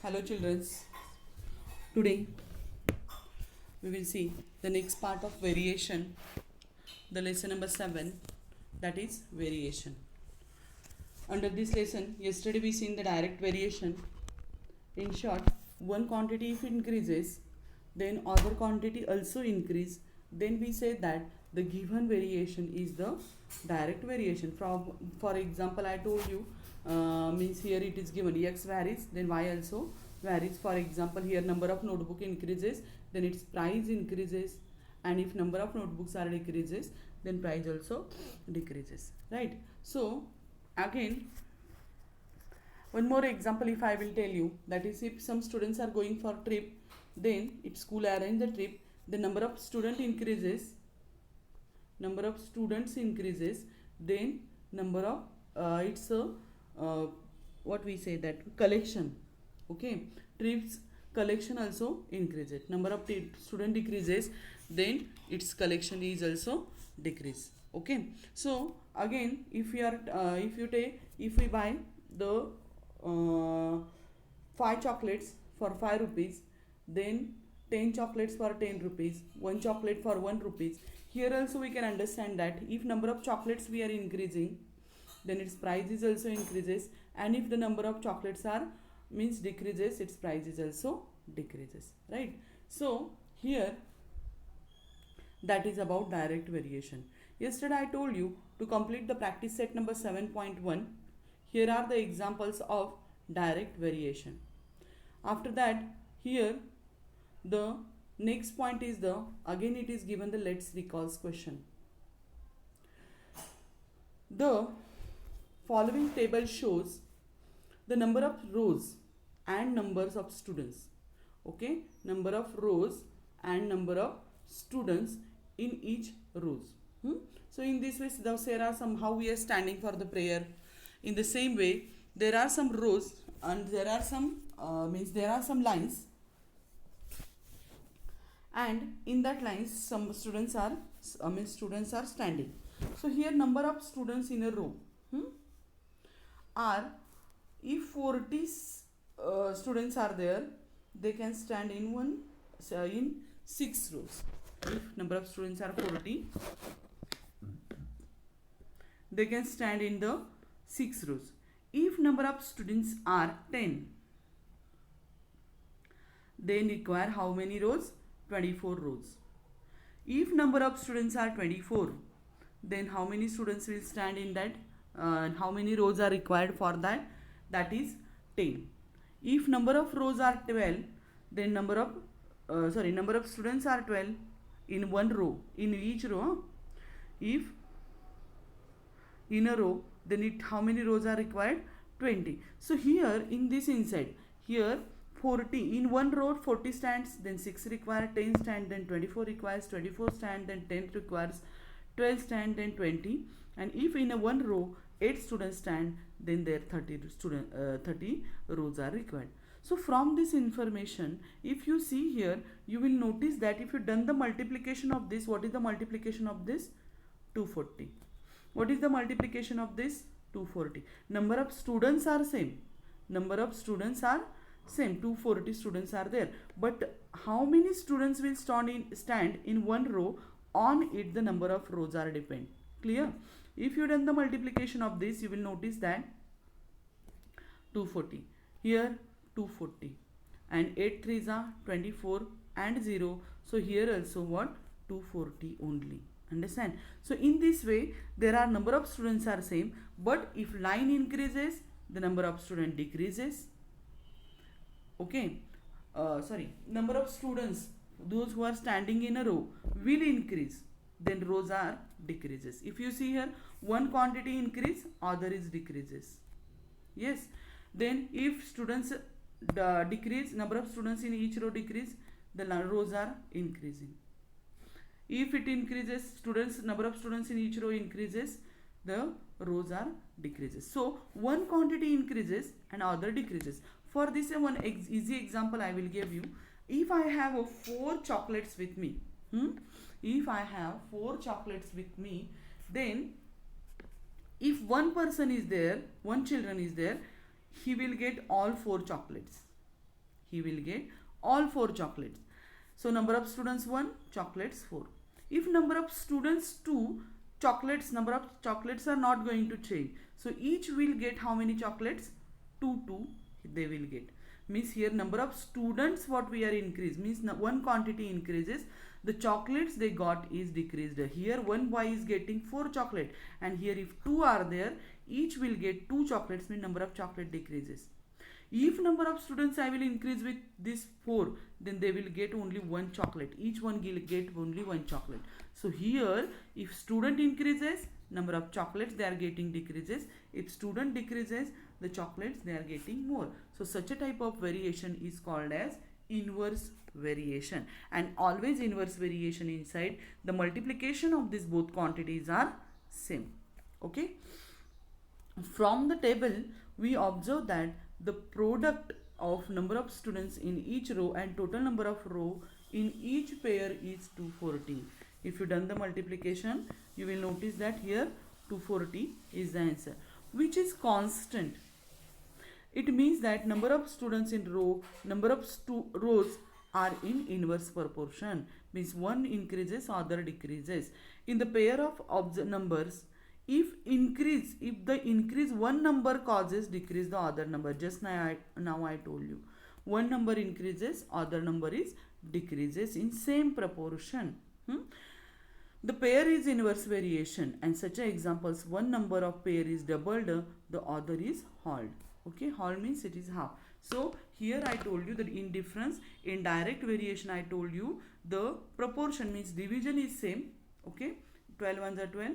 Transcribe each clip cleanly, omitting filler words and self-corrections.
Hello children. Today we will see the next part of variation, the lesson number 7, that is variation. Under this lesson, yesterday we seen the direct variation. In short, one quantity if increases, then other quantity also increase, then we say that the given variation is the direct variation. For example, I told you, means here it is given x varies, then y also varies. For example, here number of notebook increases, then its price increases, and if number of notebooks are decreases, then price also decreases, right? So again, one more example if I will tell you, that is if some students are going for trip, then its school arrange the trip, the number of students increases, then number of what we say, that collection, okay, trips collection also increases. Number of student decreases, then its collection is also decrease, okay. So again, if we buy the 5 chocolates for 5 rupees, then 10 chocolates for 10 rupees, 1 chocolate for 1 rupees. Here also we can understand that if number of chocolates we are increasing, then its price is also increases, and if the number of chocolates are means decreases, its price is also decreases, right? So here, that is about direct variation. Yesterday I told you to complete the practice set number 7.1. Here are the examples of direct variation. After that, here the next point is again it is given the let's recalls question. The following table shows the number of rows and numbers of students, okay, number of rows and number of students in each rows. So in this way, there are some how we are standing for the prayer. In the same way, there are some rows and there are some there are some lines, and in that lines some students are standing. So here number of students in a row are, if 40 students are there, they can stand in 6 rows. If number of students are 40, they can stand in the 6 rows. If number of students are 10, they require how many rows? 24 rows. If number of students are 24, then how many students will stand in that? How many rows are required for that? That is 10. If number of rows are 12, then number of students are 12 in one row, in each row. If in a row, then how many rows are required? 20. So here in this inside, here 40 in one row, 40 stands, then 6 require 10 stand, then 24 requires 24 stand, then 10 requires 12 stand, then 20. And if in a one row 8 students stand, then there 30 rows are required. So from this information, if you see here, you will notice that if you done the multiplication of this, what is the multiplication of this? 240. What is the multiplication of this? 240. Number of students are same. 240 students are there. But how many students will stand in one row? On it the number of rows are depend. Clear? If you done the multiplication of this, you will notice that 240. Here 240. And 8 3s are 24 and 0. So here also what? 240 only. Understand? So in this way, there are number of students are same, but if line increases, the number of student decreases. Okay, number of students, those who are standing in a row, will increase, then rows are decreases. If you see here, one quantity increase, other is decreases. Yes, then if students decrease, number of students in each row decrease, the rows are increasing. If it increases, number of students in each row increases, the rows are decreases. So one quantity increases and other decreases. For this one easy example I will give you. If I have 4 chocolates with me, then If one person is there, one children is there, he will get all 4 chocolates. He will get all 4 chocolates. So number of students 1, chocolates 4. If number of students 2, chocolates, number of chocolates are not going to change. So each will get how many chocolates? 2 they will get. Means here number of students what we are increase, means one quantity increases, the chocolates they got is decreased. Here one boy is getting 4 chocolate, and here if 2 are there, each will get 2 chocolates, means number of chocolate decreases. If number of students I will increase with this 4, then they will get only 1 chocolate. Each one will get only 1 chocolate. So here if student increases, number of chocolates they are getting decreases. If student decreases, the chocolates they are getting more. So such a type of variation is called as inverse variation, and always inverse variation inside the multiplication of these both quantities are same. Okay. From the table we observe that the product of number of students in each row and total number of row in each pair is 240. If you done the multiplication, you will notice that here 240 is the answer, which is constant. It means that number of students in row, number of rows are in inverse proportion. Means one increases, other decreases. In the pair of numbers, if the increase one number causes decrease the other number. Just now I told you, one number increases, other number is decreases in same proportion. The pair is inverse variation, and such examples, one number of pair is doubled, the other is halved. Okay, halved means it is half. So here I told you that in difference, in direct variation I told you the proportion means division is same. Okay, 12 ones are 12,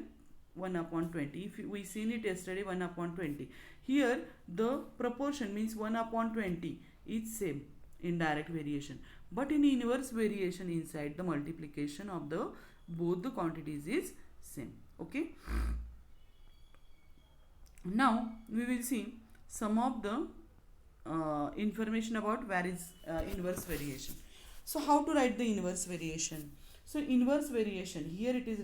1 upon 20. If we seen it yesterday, 1 upon 20. Here the proportion means 1 upon 20 is same in direct variation. But in inverse variation, inside the multiplication of the both the quantities is same. Okay. Now we will see some of the information about where is inverse variation. So how to write the inverse variation? So inverse variation, here it is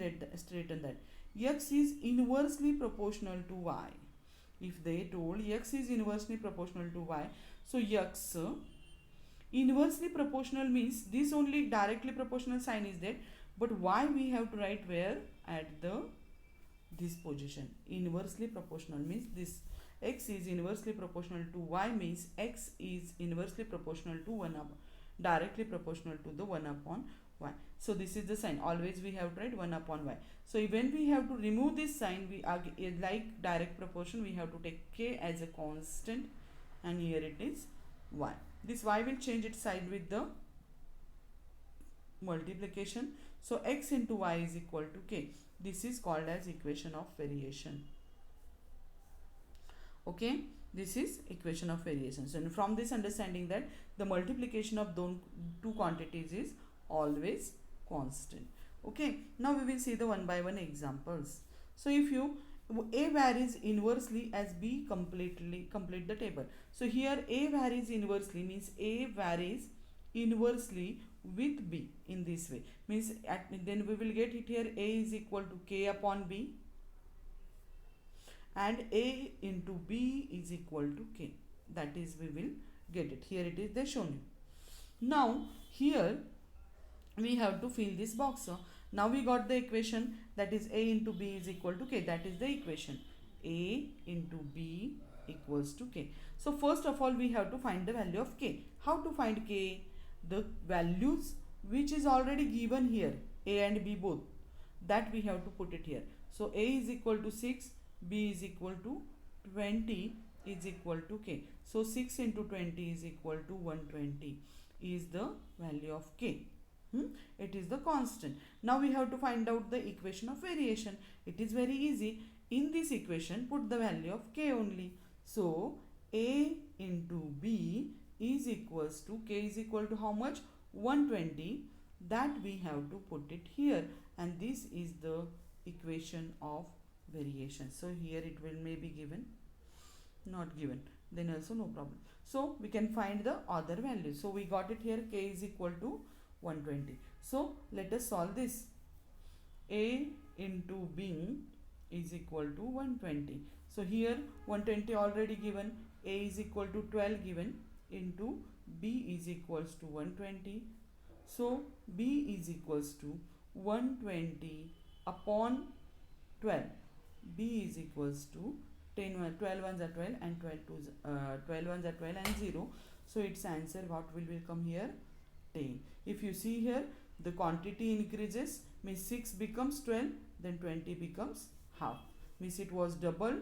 written that x is inversely proportional to y. If they told x is inversely proportional to y, so x inversely proportional means this only directly proportional sign is there, but y we have to write where? At this position. Inversely proportional means this x is inversely proportional to y means x is inversely proportional to 1 upon, directly proportional to the 1 upon y. So this is the sign. Always we have to write 1 upon y. So when we have to remove this sign, we are like direct proportion, we have to take k as a constant, and here it is y. This y will change its side with the multiplication. So x into y is equal to k. This is called as equation of variation. Okay, this is equation of variation. So from this understanding that the multiplication of two quantities is always constant. Okay, now we will see the one by one examples. So if you a varies inversely as b complete the table. So here a varies inversely means a varies inversely with b in this way, means then we will get it here a is equal to k upon b, and a into b is equal to k. That is we will get it. Here it is they shown you. Now here we have to fill this box. So now we got the equation, that is a into b is equal to k. That is the equation, a into b equals to k. So first of all we have to find the value of k. How to find k? The values which is already given here, a and b both, that we have to put it here. So a is equal to 6, b is equal to 20 is equal to k. So 6 into 20 is equal to 120 is the value of k. It is the constant. Now we have to find out the equation of variation. It is very easy. In this equation put the value of k only. So a into b is equals to k is equal to how much? 120. That we have to put it here, and this is the equation of variation. So here it will may be given, not given, then also no problem. So we can find the other value. So we got it here, k is equal to 120. So let us solve this. A into b is equal to 120. So here 120 already given, A is equal to 12 given, into B is equals to 120. So B is equals to 120 upon 12. B is equals to 12 ones are 12 and 12 ones are 12 and 0. So its answer what will come here? 10. If you see here, the quantity increases, means 6 becomes 12, then 20 becomes half. Means it was double,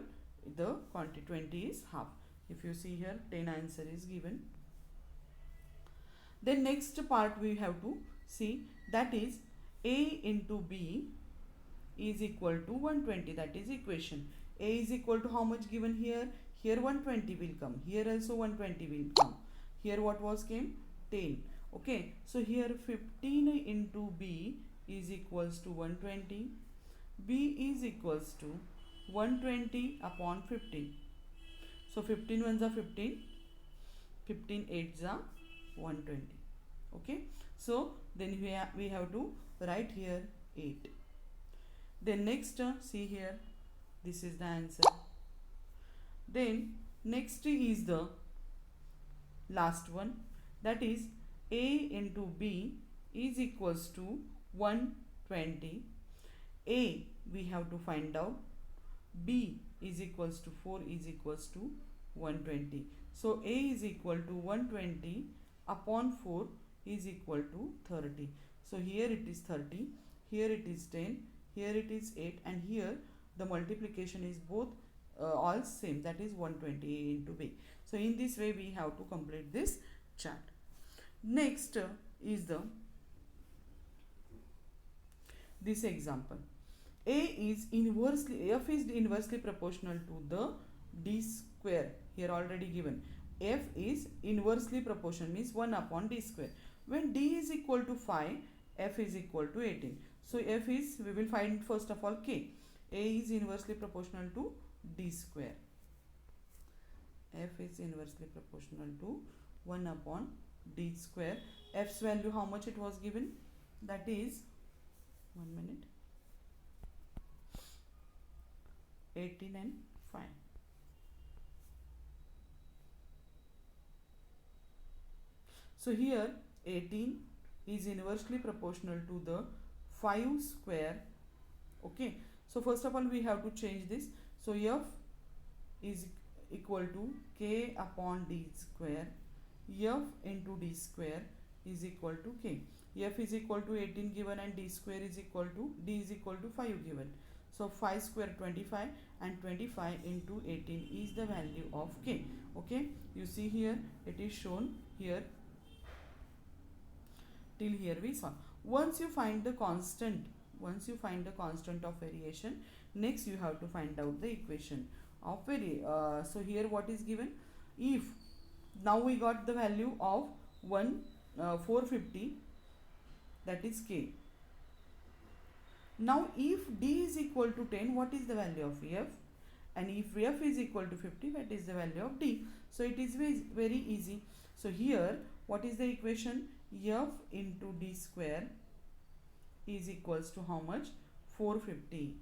the quantity 20 is half. If you see here, 10 answer is given. Then next part we have to see, that is A into B is equal to 120. That is equation. A is equal to how much given here? Here 120 will come. Here also 120 will come. Here what was came? 10. Okay. So here 15 into B is equals to 120. B is equals to 120 upon 15. So 15 ones are 15. 15 eights are 120. Okay. So then we have to write here 8. Then next see here, this is the answer. Then next is the last one, that is A into B is equals to 120. A we have to find out, B is equals to 4 is equals to 120. So A is equal to 120 upon 4 is equal to 30. So here it is 30, here it is 10, here it is 8, and here the multiplication is both all same, that is 120 into B. So in this way we have to complete this chart. Next is this example. F is inversely proportional to the D square, here already given. F is inversely proportional, means 1 upon D square. When D is equal to 5, F is equal to 18. So F is, we will find first of all K. A is inversely proportional to D square. F is inversely proportional to 1 upon D square. F's value how much it was given? That is, 1 minute, 18 and 5. So here 18 is inversely proportional to the 5 square. Okay. So first of all we have to change this. So F is equal to K upon D square. F into D square is equal to K. F is equal to 18 given and D square is equal to, D is equal to 5 given. So 5 square 25 and 25 into 18 is the value of K. Okay. You see here it is shown here. Till here we saw. Once you find the constant of variation, next you have to find out the equation of so here what is given? If now we got the value of 450, that is K. Now if D is equal to 10, what is the value of F? And if F is equal to 50, what is the value of D? So it is very easy. So here what is the equation? F into D square is equals to how much? 450.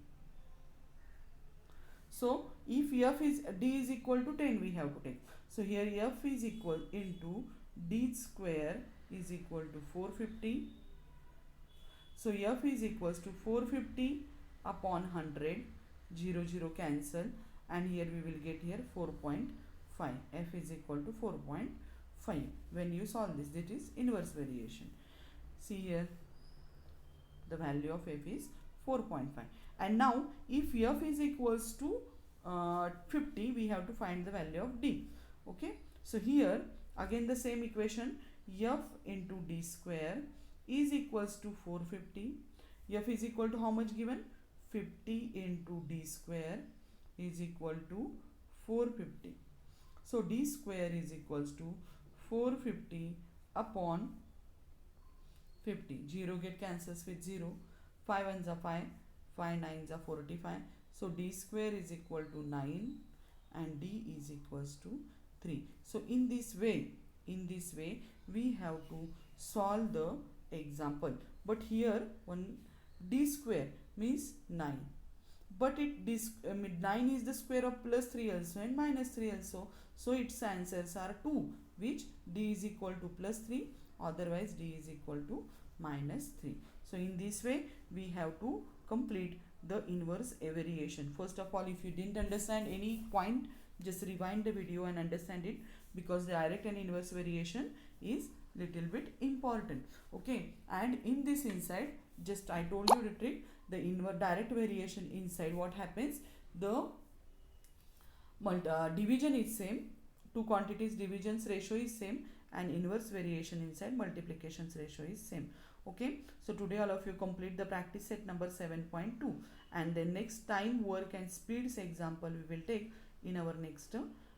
So if F is, D is equal to 10, we have to take. So here F is equal into D square is equal to 450. So F is equals to 450 upon 100, 0 cancel, and here we will get here 4.5. F is equal to 4.5. When you solve this, that is inverse variation. See here, the value of F is 4.5. And now if F is equals to 50, we have to find the value of D. Okay. So here again the same equation, F into D square is equals to 450. F is equal to how much given? 50 into D square is equal to 450. So D square is equals to 450 upon 50. 0 get cancels with 0. 5 ones are 5. 5 nines are 45. So D square is equal to 9 and D is equals to 3. So in this way we have to solve the example. But here one D square means 9. but 9 is the square of plus 3 also and minus 3 also, so its answers are 2, which d is equal to plus 3, otherwise d is equal to minus 3. So in this way we have to complete the inverse variation. First of all, if you didn't understand any point, just rewind the video and understand it, because the direct and inverse variation is little bit important. Okay, and in this inside, just I told you the trick, the direct variation inside, what happens, the division is same, two quantities divisions ratio is same, and inverse variation inside multiplications ratio is same. Okay, so today all of you complete the practice set number 7.2, and then next time work and speeds example we will take in our next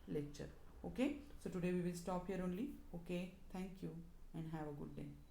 lecture. Okay, so today we will stop here only. Okay, thank you and have a good day.